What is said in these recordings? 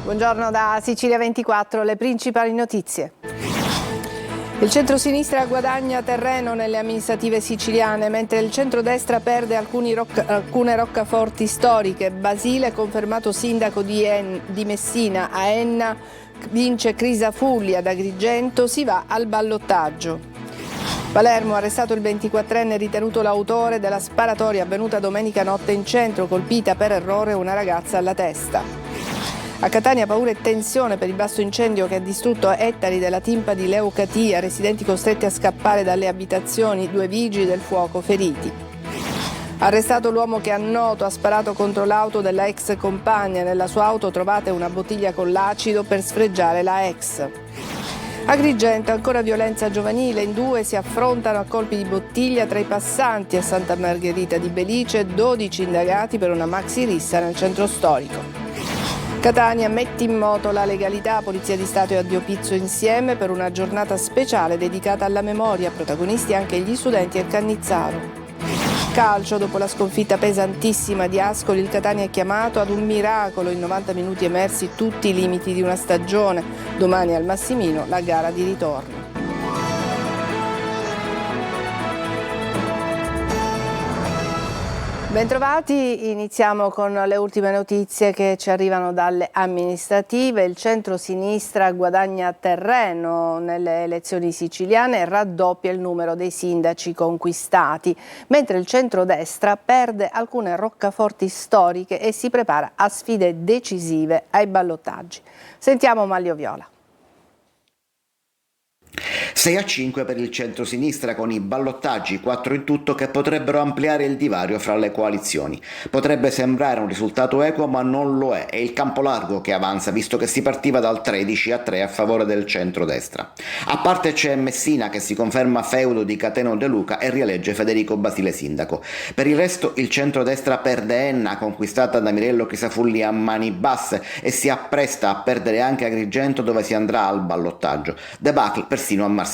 Buongiorno da Sicilia 24, le principali notizie. Il centro-sinistra guadagna terreno nelle amministrative siciliane, mentre il centrodestra perde alcune roccaforti storiche. Basile confermato sindaco di Messina, a Enna vince Crisafulli, ad Agrigento si va al ballottaggio. Palermo, arrestato il 24enne ritenuto l'autore della sparatoria avvenuta domenica notte in centro, colpita per errore una ragazza alla testa. A Catania paura e tensione per il vasto incendio che ha distrutto ettari della Timpa di Leucatia, residenti costretti a scappare dalle abitazioni, 2 vigili del fuoco feriti. Arrestato l'uomo che a Noto ha sparato contro l'auto della ex compagna, nella sua auto trovate una bottiglia con l'acido per sfregiare la ex. Agrigento, ancora violenza giovanile, in 2 si affrontano a colpi di bottiglia tra i passanti a Santa Margherita di Belice, 12 indagati per una maxi rissa nel centro storico. Catania mette in moto la legalità, Polizia di Stato e Addio Pizzo insieme per una giornata speciale dedicata alla memoria, protagonisti anche gli studenti del Cannizzaro. Calcio, dopo la sconfitta pesantissima di Ascoli, il Catania è chiamato ad un miracolo, in 90 minuti emersi tutti i limiti di una stagione, domani al Massimino la gara di ritorno. Bentrovati, iniziamo con le ultime notizie che ci arrivano dalle amministrative. Il centro-sinistra guadagna terreno nelle elezioni siciliane e raddoppia il numero dei sindaci conquistati, mentre il centrodestra perde alcune roccaforti storiche e si prepara a sfide decisive ai ballottaggi. Sentiamo Maglio Viola. 6-5 per il centro-sinistra, con i ballottaggi 4 in tutto che potrebbero ampliare il divario fra le coalizioni. Potrebbe sembrare un risultato equo, ma non lo è il campo largo che avanza, visto che si partiva dal 13-3 a favore del centrodestra. A parte c'è Messina che si conferma feudo di Cateno De Luca e rielegge Federico Basile sindaco. Per il resto il centrodestra perde Enna, conquistata da Mirello Crisafulli a mani basse, e si appresta a perdere anche Agrigento, dove si andrà al ballottaggio. Debacle persino a Marsala.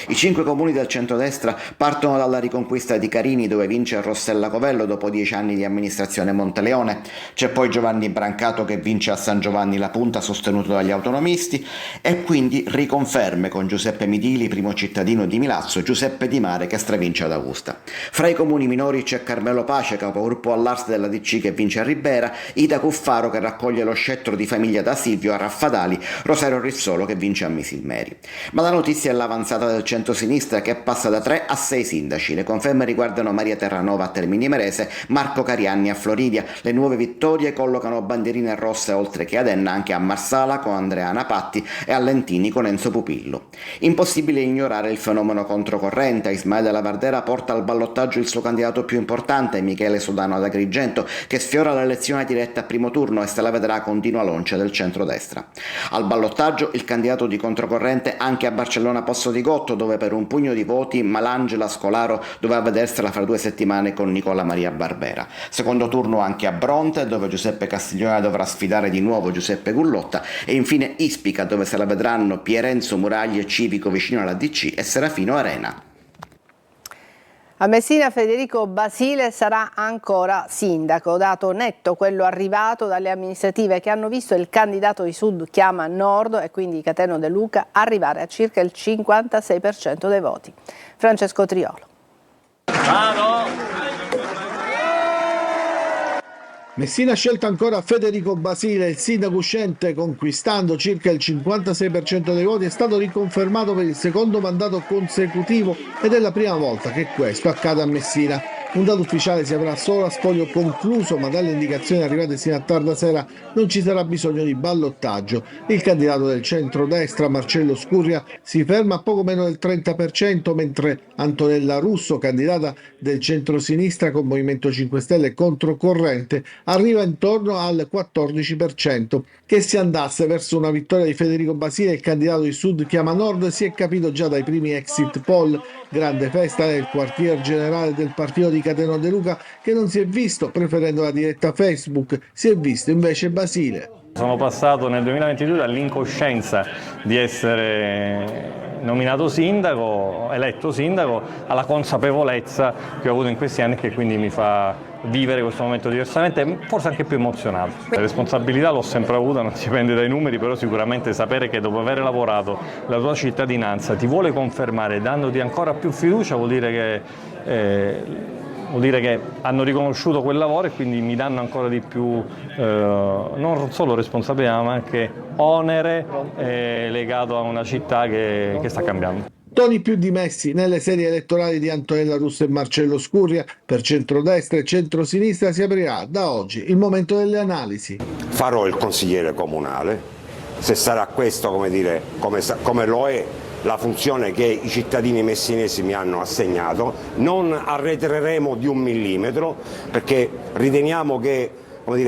I 5 comuni del centrodestra partono dalla riconquista di Carini, dove vince Rossella Covello dopo 10 anni di amministrazione Monteleone. C'è poi Giovanni Brancato che vince a San Giovanni la Punta, sostenuto dagli autonomisti, e quindi riconferme con Giuseppe Midili, primo cittadino di Milazzo, Giuseppe Di Mare che stravince ad Augusta. Fra i comuni minori c'è Carmelo Pace, capogruppo all'Ars della DC, che vince a Ribera, Ida Cuffaro che raccoglie lo scettro di famiglia da Silvio a Raffadali, Rosario Rizzolo che vince a Misilmeri. Ma la notizia è l'avanzata del centro-sinistra che passa da 3 a 6 sindaci. Le conferme riguardano Maria Terranova a Termini Imerese, Marco Carianni a Floridia. Le nuove vittorie collocano bandierine rosse oltre che ad Enna anche a Marsala con Andreana Patti e a Lentini con Enzo Pupillo. Impossibile ignorare il fenomeno controcorrente. Ismaele Lavardera porta al ballottaggio il suo candidato più importante, Michele Sodano ad Agrigento, che sfiora l'elezione diretta a primo turno e se la vedrà continua l'once del centrodestra. Al ballottaggio il candidato di controcorrente anche a Barcellona Posso di Gotto, dove per un pugno di voti Malangela Scolaro doveva vedersela fra 2 settimane con Nicola Maria Barbera. Secondo turno anche a Bronte, dove Giuseppe Castiglione dovrà sfidare di nuovo Giuseppe Gullotta, e infine Ispica, dove se la vedranno Pierenzo Muraglie, civico vicino alla DC, e Serafino Arena. A Messina Federico Basile sarà ancora sindaco, dato netto quello arrivato dalle amministrative che hanno visto il candidato di Sud Chiama Nord e quindi Cateno De Luca arrivare a circa il 56% dei voti. Francesco Triolo. Messina ha scelto ancora Federico Basile, il sindaco uscente, conquistando circa il 56% dei voti. È stato riconfermato per il secondo mandato consecutivo ed è la prima volta che questo accade a Messina. Un dato ufficiale si avrà solo a spoglio concluso, ma dalle indicazioni arrivate sino a tarda sera non ci sarà bisogno di ballottaggio. Il candidato del centrodestra, Marcello Scurria, si ferma a poco meno del 30%, mentre Antonella Russo, candidata del centrosinistra con Movimento 5 Stelle controcorrente, arriva intorno al 14%. Che si andasse verso una vittoria di Federico Basile, il candidato di Sud Chiama Nord, si è capito già dai primi exit poll. Grande festa nel quartier generale del partito di Cateno De Luca, che non si è visto preferendo la diretta Facebook, si è visto invece Basile. Sono passato nel 2022 dall'incoscienza di essere nominato sindaco, eletto sindaco, alla consapevolezza che ho avuto in questi anni, che quindi mi fa vivere questo momento diversamente, forse anche più emozionato. La responsabilità l'ho sempre avuta, non dipende dai numeri, però sicuramente sapere che dopo aver lavorato la tua cittadinanza ti vuole confermare dandoti ancora più fiducia vuol dire che hanno riconosciuto quel lavoro e quindi mi danno ancora di più non solo responsabilità ma anche onere legato a una città che sta cambiando. Toni più dimessi nelle serie elettorali di Antonella Russo e Marcello Scurria. Per centrodestra e centrosinistra si aprirà da oggi il momento delle analisi. Farò il consigliere comunale, se sarà questo come lo è la funzione che i cittadini messinesi mi hanno assegnato, non arretreremo di 1 millimetro perché riteniamo che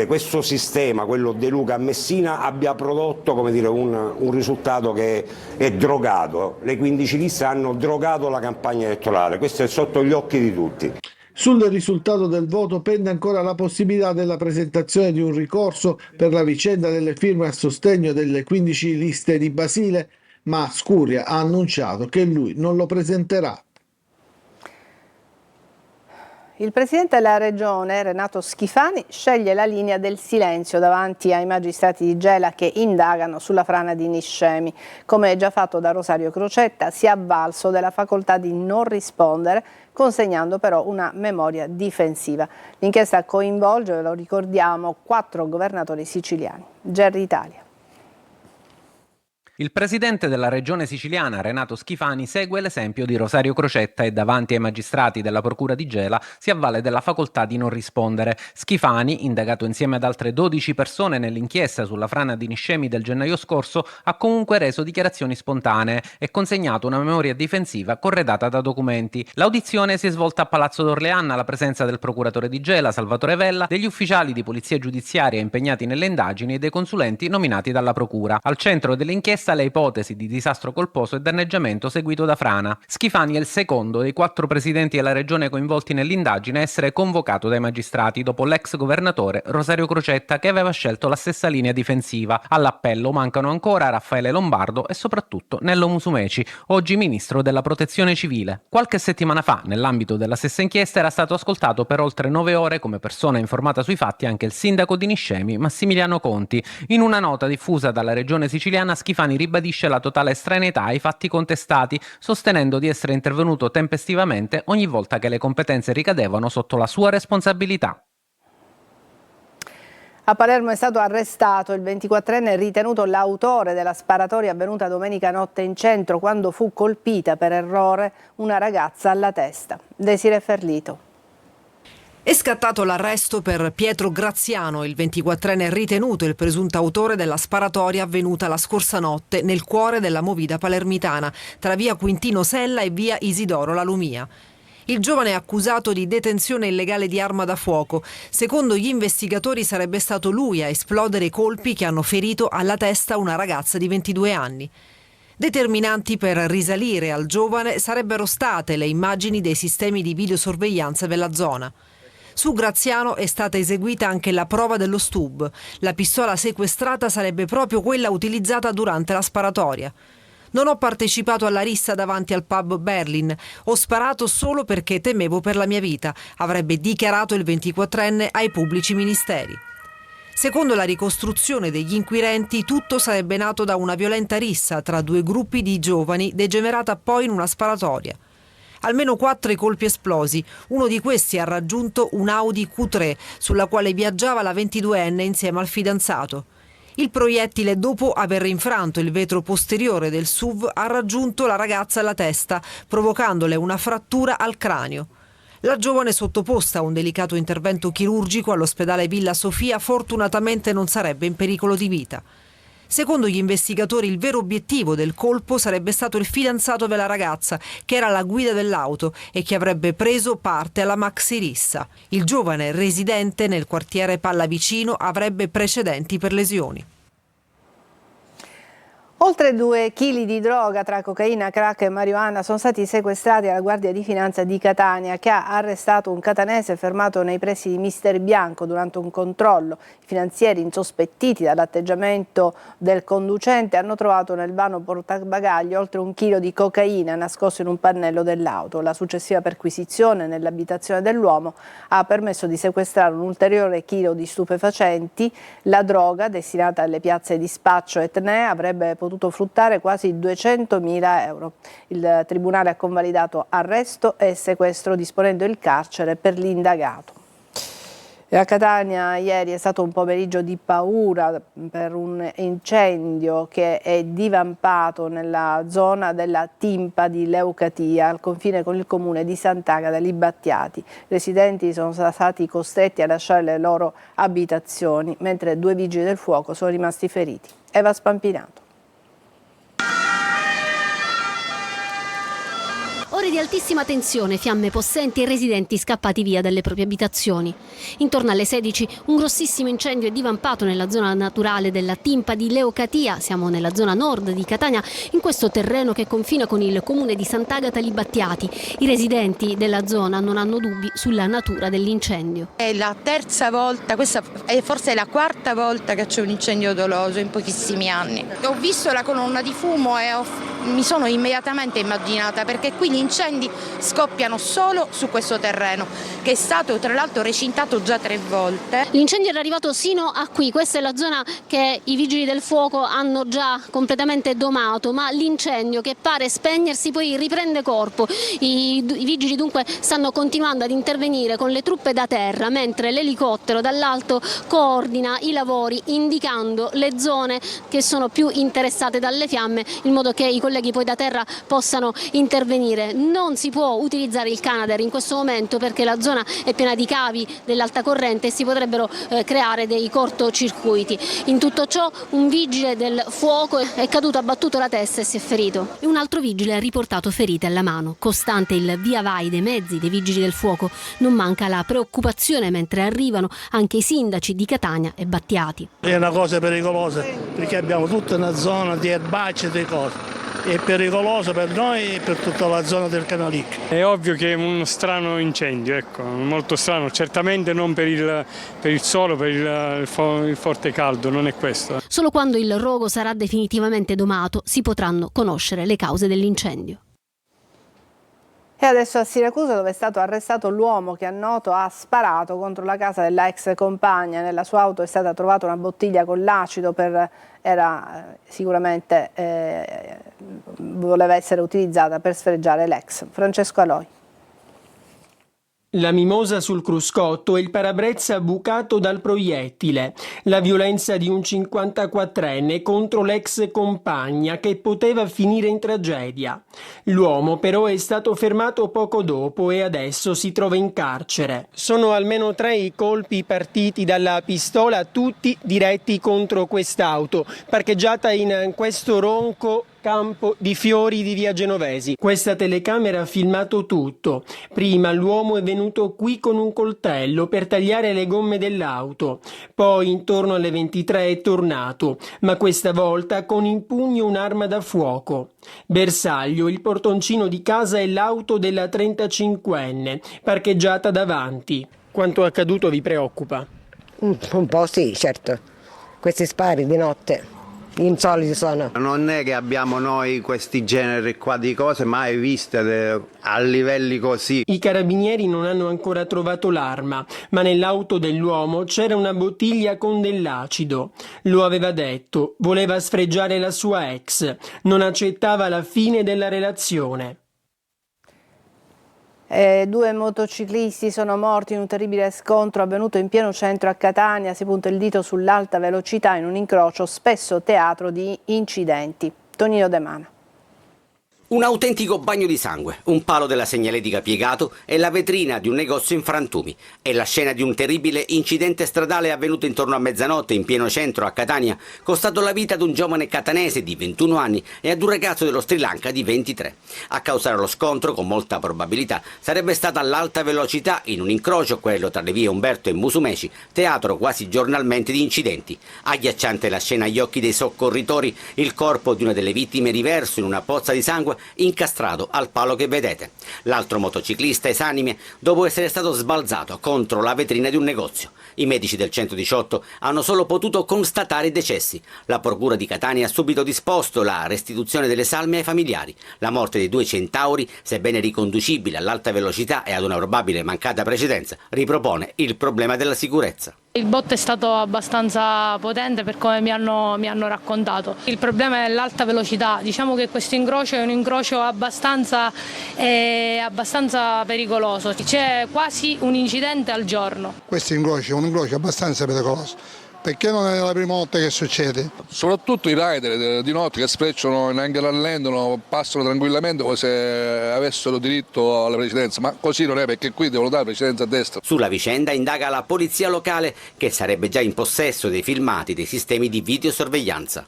questo sistema, quello De Luca a Messina, abbia prodotto un risultato che è drogato. Le 15 liste hanno drogato la campagna elettorale, questo è sotto gli occhi di tutti. Sul risultato del voto pende ancora la possibilità della presentazione di un ricorso per la vicenda delle firme a sostegno delle 15 liste di Basile, ma Scurria ha annunciato che lui non lo presenterà. Il presidente della regione, Renato Schifani, sceglie la linea del silenzio davanti ai magistrati di Gela che indagano sulla frana di Niscemi. Come già fatto da Rosario Crocetta, si è avvalso della facoltà di non rispondere, consegnando però una memoria difensiva. L'inchiesta coinvolge, lo ricordiamo, 4 governatori siciliani. Gerry Italia. Il presidente della regione siciliana, Renato Schifani, segue l'esempio di Rosario Crocetta e davanti ai magistrati della procura di Gela si avvale della facoltà di non rispondere. Schifani, indagato insieme ad altre 12 persone nell'inchiesta sulla frana di Niscemi del gennaio scorso, ha comunque reso dichiarazioni spontanee e consegnato una memoria difensiva corredata da documenti. L'audizione si è svolta a Palazzo d'Orleanna alla presenza del procuratore di Gela, Salvatore Vella, degli ufficiali di polizia giudiziaria impegnati nelle indagini e dei consulenti nominati dalla procura. Al centro dell'inchiesta le ipotesi di disastro colposo e danneggiamento seguito da frana. Schifani è il secondo dei 4 presidenti della regione coinvolti nell'indagine a essere convocato dai magistrati dopo l'ex governatore Rosario Crocetta, che aveva scelto la stessa linea difensiva. All'appello mancano ancora Raffaele Lombardo e soprattutto Nello Musumeci, oggi ministro della Protezione Civile. Qualche settimana fa, nell'ambito della stessa inchiesta, era stato ascoltato per oltre 9 ore come persona informata sui fatti anche il sindaco di Niscemi, Massimiliano Conti. In una nota diffusa dalla regione siciliana, Schifani ribadisce la totale estraneità ai fatti contestati, sostenendo di essere intervenuto tempestivamente ogni volta che le competenze ricadevano sotto la sua responsabilità. A Palermo è stato arrestato il 24enne ritenuto l'autore della sparatoria avvenuta domenica notte in centro quando fu colpita per errore una ragazza alla testa. Desiree Ferlito. È scattato l'arresto per Pietro Graziano, il 24enne ritenuto il presunto autore della sparatoria avvenuta la scorsa notte nel cuore della movida palermitana, tra via Quintino Sella e via Isidoro La Lumia. Il giovane è accusato di detenzione illegale di arma da fuoco. Secondo gli investigatori sarebbe stato lui a esplodere i colpi che hanno ferito alla testa una ragazza di 22 anni. Determinanti per risalire al giovane sarebbero state le immagini dei sistemi di videosorveglianza della zona. Su Graziano è stata eseguita anche la prova dello stub. La pistola sequestrata sarebbe proprio quella utilizzata durante la sparatoria. Non ho partecipato alla rissa davanti al pub Berlin. Ho sparato solo perché temevo per la mia vita, avrebbe dichiarato il 24enne ai pubblici ministeri. Secondo la ricostruzione degli inquirenti, tutto sarebbe nato da una violenta rissa tra 2 gruppi di giovani, degenerata poi in una sparatoria. Almeno 4 i colpi esplosi. Uno di questi ha raggiunto un Audi Q3 sulla quale viaggiava la 22enne insieme al fidanzato. Il proiettile, dopo aver infranto il vetro posteriore del SUV, ha raggiunto la ragazza alla testa, provocandole una frattura al cranio. La giovane, sottoposta a un delicato intervento chirurgico all'ospedale Villa Sofia, fortunatamente non sarebbe in pericolo di vita. Secondo gli investigatori, il vero obiettivo del colpo sarebbe stato il fidanzato della ragazza, che era alla guida dell'auto e che avrebbe preso parte alla maxi rissa. Il giovane, residente nel quartiere Pallavicino, avrebbe precedenti per lesioni. Oltre 2 chili di droga tra cocaina, crack e marijuana sono stati sequestrati alla Guardia di Finanza di Catania, che ha arrestato un catanese fermato nei pressi di Mister Bianco durante un controllo. I finanzieri, insospettiti dall'atteggiamento del conducente, hanno trovato nel vano portabagagli oltre 1 chilo di cocaina nascosto in un pannello dell'auto. La successiva perquisizione nell'abitazione dell'uomo ha permesso di sequestrare un ulteriore chilo di stupefacenti. La droga, destinata alle piazze di spaccio e tnè, avrebbe potuto fruttare quasi 200.000 euro. Il Tribunale ha convalidato arresto e sequestro disponendo il carcere per l'indagato. A Catania ieri è stato un pomeriggio di paura per un incendio che è divampato nella zona della Timpa di Leucatia, al confine con il comune di Sant'Agata Libattiati. I residenti sono stati costretti a lasciare le loro abitazioni, mentre 2 vigili del fuoco sono rimasti feriti. Eva Spampinato. Ore di altissima tensione, fiamme possenti e residenti scappati via dalle proprie abitazioni. Intorno alle 16 un grossissimo incendio è divampato nella zona naturale della Timpa di Leucatia. Siamo nella zona nord di Catania, in questo terreno che confina con il comune di Sant'Agata Libattiati. I residenti della zona non hanno dubbi sulla natura dell'incendio. È la terza volta, questa è forse la quarta volta che c'è un incendio doloso in pochissimi anni. Ho visto la colonna di fumo e mi sono immediatamente immaginata, perché qui gli incendi scoppiano solo su questo terreno, che è stato tra l'altro recintato già 3 volte. L'incendio era arrivato sino a qui, questa è la zona che i vigili del fuoco hanno già completamente domato, ma l'incendio, che pare spegnersi, poi riprende corpo. I vigili dunque stanno continuando ad intervenire con le truppe da terra, mentre l'elicottero dall'alto coordina i lavori indicando le zone che sono più interessate dalle fiamme, in modo che i colleghi poi da terra possano intervenire. Non si può utilizzare il Canadair in questo momento perché la zona è piena di cavi dell'alta corrente e si potrebbero creare dei cortocircuiti. In tutto ciò un vigile del fuoco è caduto, ha battuto la testa e si è ferito. E un altro vigile ha riportato ferite alla mano. Costante il via vai dei mezzi dei vigili del fuoco, non manca la preoccupazione mentre arrivano anche i sindaci di Catania e Battiati. È una cosa pericolosa perché abbiamo tutta una zona di erbacce e di cose. È pericoloso per noi e per tutta la zona del Canalicchio. È ovvio che è uno strano incendio, ecco, molto strano, certamente non per il sole, per il forte caldo, non è questo. Solo quando il rogo sarà definitivamente domato si potranno conoscere le cause dell'incendio. E adesso a Siracusa, dove è stato arrestato l'uomo che a Noto ha sparato contro la casa della ex compagna. Nella sua auto è stata trovata una bottiglia con l'acido, sicuramente voleva essere utilizzata per sfregiare l'ex. Francesco Aloi. La mimosa sul cruscotto e il parabrezza bucato dal proiettile. La violenza di un 54enne contro l'ex compagna che poteva finire in tragedia. L'uomo però è stato fermato poco dopo e adesso si trova in carcere. Sono almeno 3 i colpi partiti dalla pistola, tutti diretti contro quest'auto, parcheggiata in questo ronco campo di fiori di via Genovesi. Questa telecamera ha filmato tutto. Prima l'uomo è venuto qui con un coltello per tagliare le gomme dell'auto. Poi intorno alle 23 è tornato, ma questa volta con in pugno un'arma da fuoco. Bersaglio, il portoncino di casa e l'auto della 35enne, parcheggiata davanti. Quanto accaduto vi preoccupa? Un po' sì, certo. Questi spari di notte insoliti sono. Non è che abbiamo noi questi generi qua di cose mai viste a livelli così. I carabinieri non hanno ancora trovato l'arma, ma nell'auto dell'uomo c'era una bottiglia con dell'acido. Lo aveva detto, voleva sfregiare la sua ex, non accettava la fine della relazione. 2 motociclisti sono morti in un terribile scontro avvenuto in pieno centro a Catania. Si punta il dito sull'alta velocità in un incrocio spesso teatro di incidenti. Tonino De Mana. Un autentico bagno di sangue, un palo della segnaletica piegato e la vetrina di un negozio in frantumi. È la scena di un terribile incidente stradale avvenuto intorno a mezzanotte in pieno centro a Catania, costato la vita ad un giovane catanese di 21 anni e ad un ragazzo dello Sri Lanka di 23. A causare lo scontro, con molta probabilità, sarebbe stata l'alta velocità in un incrocio, quello tra le vie Umberto e Musumeci, teatro quasi giornalmente di incidenti. Agghiacciante la scena agli occhi dei soccorritori, il corpo di una delle vittime riverso in una pozza di sangue incastrato al palo che vedete. L'altro motociclista esanime dopo essere stato sbalzato contro la vetrina di un negozio. I medici del 118 hanno solo potuto constatare i decessi. La procura di Catania ha subito disposto la restituzione delle salme ai familiari. La morte dei due centauri, sebbene riconducibile all'alta velocità e ad una probabile mancata precedenza, ripropone il problema della sicurezza. Il botto è stato abbastanza potente per come mi hanno raccontato. Il problema è l'alta velocità, diciamo che questo incrocio è un incrocio abbastanza pericoloso, c'è quasi un incidente al giorno. Questo incrocio è un incrocio abbastanza pericoloso. Perché non è la prima volta che succede? Soprattutto i rider di notte che sprecciano, neanche rallentano, passano tranquillamente come se avessero diritto alla precedenza, ma così non è, perché qui devono dare precedenza a destra. Sulla vicenda indaga la polizia locale, che sarebbe già in possesso dei filmati dei sistemi di videosorveglianza.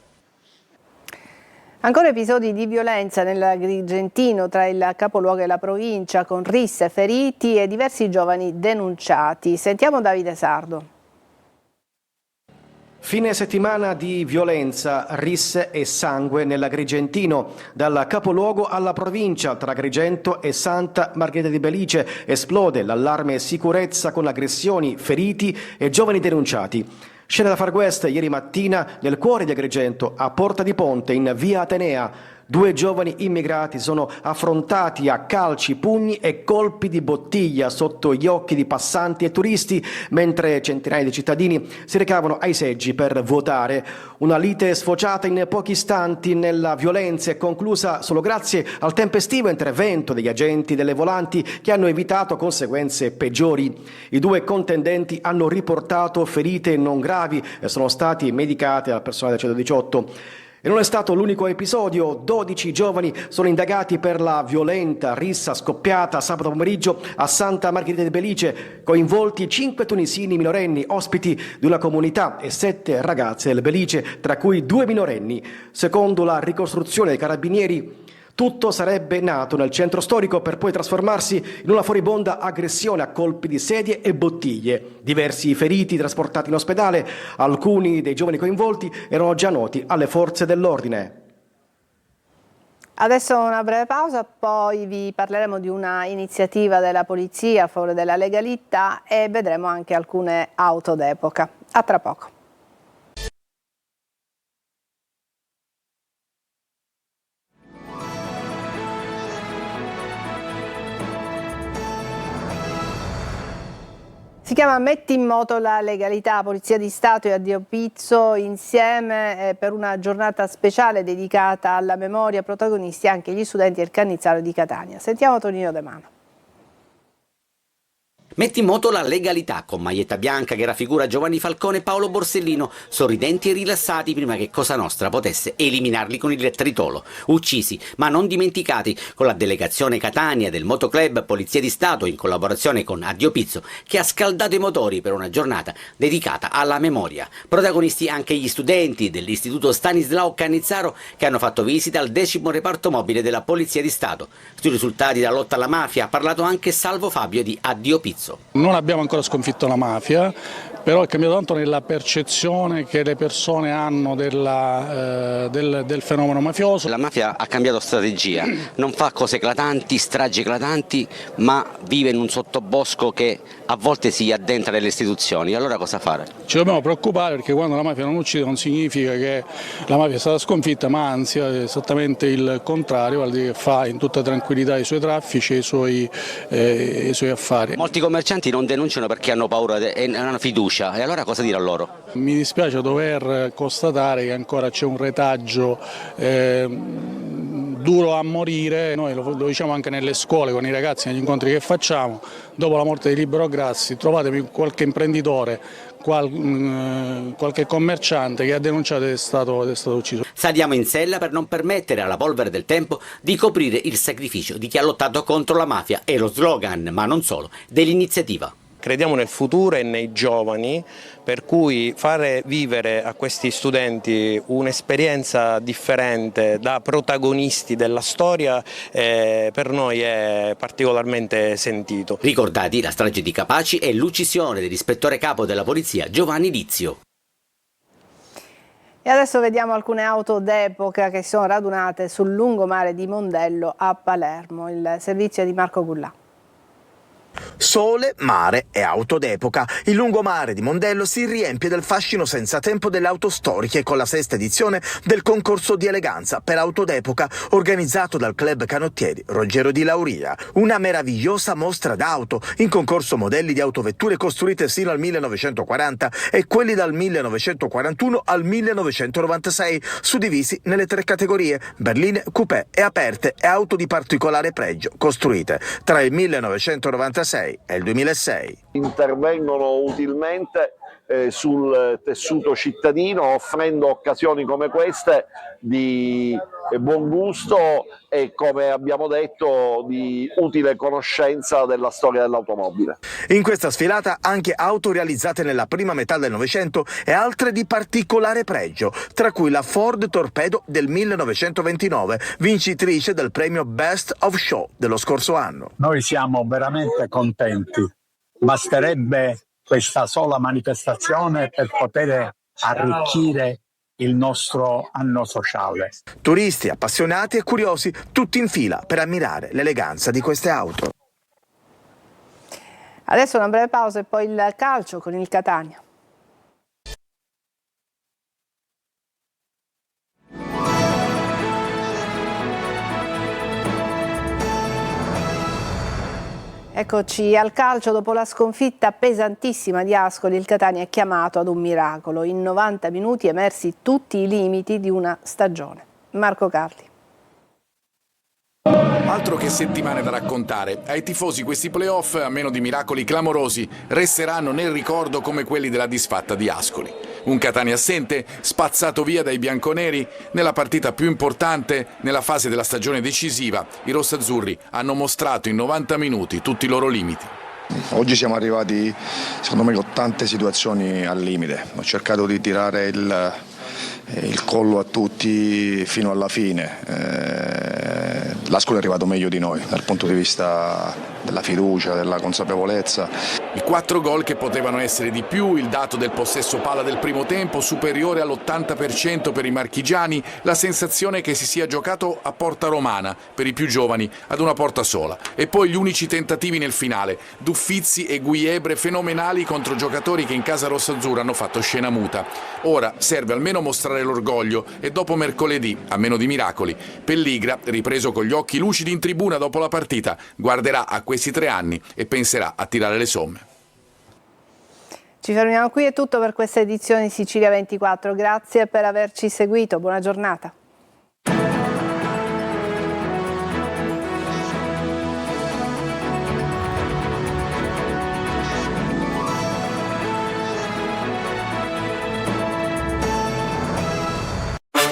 Ancora episodi di violenza nell'Agrigentino tra il capoluogo e la provincia, con risse, feriti e diversi giovani denunciati. Sentiamo Davide Sardo. Fine settimana di violenza, risse e sangue nell'Agrigentino. Dal capoluogo alla provincia, tra Agrigento e Santa Margherita di Belice, esplode l'allarme sicurezza con aggressioni, feriti e giovani denunciati. Scena da Far West ieri mattina nel cuore di Agrigento, a Porta di Ponte, in via Atenea. Due giovani immigrati sono affrontati a calci, pugni e colpi di bottiglia sotto gli occhi di passanti e turisti, mentre centinaia di cittadini si recavano ai seggi per votare. Una lite sfociata in pochi istanti nella violenza e conclusa solo grazie al tempestivo intervento degli agenti delle volanti che hanno evitato conseguenze peggiori. I due contendenti hanno riportato ferite non gravi e sono stati medicati dal personale del 118. E non è stato l'unico episodio, 12 giovani sono indagati per la violenta rissa scoppiata sabato pomeriggio a Santa Margherita di Belice, coinvolti 5 tunisini minorenni ospiti di una comunità e 7 ragazze del Belice, tra cui 2 minorenni. Secondo la ricostruzione dei carabinieri, tutto sarebbe nato nel centro storico per poi trasformarsi in una furibonda aggressione a colpi di sedie e bottiglie. Diversi feriti trasportati in ospedale, alcuni dei giovani coinvolti erano già noti alle forze dell'ordine. Adesso una breve pausa, poi vi parleremo di una iniziativa della polizia a favore della legalità e vedremo anche alcune auto d'epoca. A tra poco. Si chiama Metti in moto la legalità, Polizia di Stato e Addio Pizzo insieme per una giornata speciale dedicata alla memoria, protagonisti anche gli studenti del Cannizaro di Catania. Sentiamo Tonino De Mano. Metti in moto la legalità, con maglietta bianca che raffigura Giovanni Falcone e Paolo Borsellino, sorridenti e rilassati prima che Cosa Nostra potesse eliminarli con il tritolo. Uccisi, ma non dimenticati, con la delegazione Catania del Motoclub Polizia di Stato in collaborazione con Addio Pizzo, che ha scaldato i motori per una giornata dedicata alla memoria. Protagonisti anche gli studenti dell'Istituto Stanislao Cannizzaro, che hanno fatto visita al 10° reparto mobile della Polizia di Stato. Sui risultati della lotta alla mafia ha parlato anche Salvo Fabio di Addio Pizzo. Non abbiamo ancora sconfitto la mafia, però è cambiato tanto nella percezione che le persone hanno del fenomeno mafioso. La mafia ha cambiato strategia, non fa cose eclatanti, stragi eclatanti, ma vive in un sottobosco che a volte si addentra nelle istituzioni. Allora cosa fare? Ci dobbiamo preoccupare, perché quando la mafia non uccide non significa che la mafia è stata sconfitta, ma anzi è esattamente il contrario, vuol dire che fa in tutta tranquillità i suoi traffici e i suoi affari. Molti commercianti non denunciano perché hanno paura e non hanno fiducia, e allora cosa dire a loro? Mi dispiace dover constatare che ancora c'è un retaggio duro a morire, noi lo diciamo anche nelle scuole con i ragazzi, negli incontri che facciamo, dopo la morte di Libero Grassi trovatemi qualche imprenditore, qualche commerciante che ha denunciato ed è stato ucciso. Saliamo in sella per non permettere alla polvere del tempo di coprire il sacrificio di chi ha lottato contro la mafia, è lo slogan, ma non solo, dell'iniziativa. Crediamo nel futuro e nei giovani, per cui fare vivere a questi studenti un'esperienza differente da protagonisti della storia per noi è particolarmente sentito. Ricordati la strage di Capaci e l'uccisione dell'ispettore capo della polizia Giovanni Lizio. E adesso vediamo alcune auto d'epoca che si sono radunate sul lungomare di Mondello a Palermo. Il servizio è di Marco Gullà. Sole, mare e auto d'epoca. Il lungomare di Mondello si riempie del fascino senza tempo delle auto storiche con la 6ª edizione del concorso di eleganza per auto d'epoca organizzato dal club canottieri Ruggero di Lauria. Una meravigliosa mostra d'auto, in concorso modelli di autovetture costruite sino al 1940 e quelli dal 1941 al 1996, suddivisi nelle 3 categorie: berline, coupé e aperte e auto di particolare pregio, costruite tra il 1996 e il 2006. Intervengono utilmente sul tessuto cittadino, offrendo occasioni come queste di buon gusto e, come abbiamo detto, di utile conoscenza della storia dell'automobile. In questa sfilata anche auto realizzate nella prima metà del Novecento e altre di particolare pregio, tra cui la Ford Torpedo del 1929, vincitrice del premio Best of Show dello scorso anno. Noi siamo veramente contenti, basterebbe questa sola manifestazione per poter arricchire il nostro anno sociale. Turisti, appassionati e curiosi, tutti in fila per ammirare l'eleganza di queste auto. Adesso una breve pausa e poi il calcio con il Catania. Eccoci al calcio. Dopo la sconfitta pesantissima di Ascoli, il Catania è chiamato ad un miracolo. In 90 minuti emersi tutti i limiti di una stagione. Marco Carli. Altro che settimane da raccontare. Ai tifosi questi playoff, a meno di miracoli clamorosi, resteranno nel ricordo come quelli della disfatta di Ascoli. Un Catania assente, spazzato via dai bianconeri nella partita più importante nella fase della stagione decisiva. I rossazzurri hanno mostrato in 90 minuti tutti i loro limiti. Oggi siamo arrivati, secondo me, con tante situazioni al limite. Ho cercato di tirare il collo a tutti fino alla fine. L'Ascoli è arrivato meglio di noi dal punto di vista della fiducia, della consapevolezza. I 4 gol che potevano essere di più, il dato del possesso palla del primo tempo superiore all'80% per i marchigiani, la sensazione che si sia giocato a porta romana per i più giovani ad una porta sola, e poi gli unici tentativi nel finale, Duffizzi e Guiebre fenomenali contro giocatori che in casa rossazzurra hanno fatto scena muta. Ora serve almeno mostrare l'orgoglio e dopo mercoledì, a meno di miracoli, Pelligra, ripreso con gli occhi lucidi in tribuna dopo la partita, guarderà a questi 3 anni e penserà a tirare le somme. Ci fermiamo qui, è tutto per questa edizione di Sicilia 24. Grazie per averci seguito, buona giornata.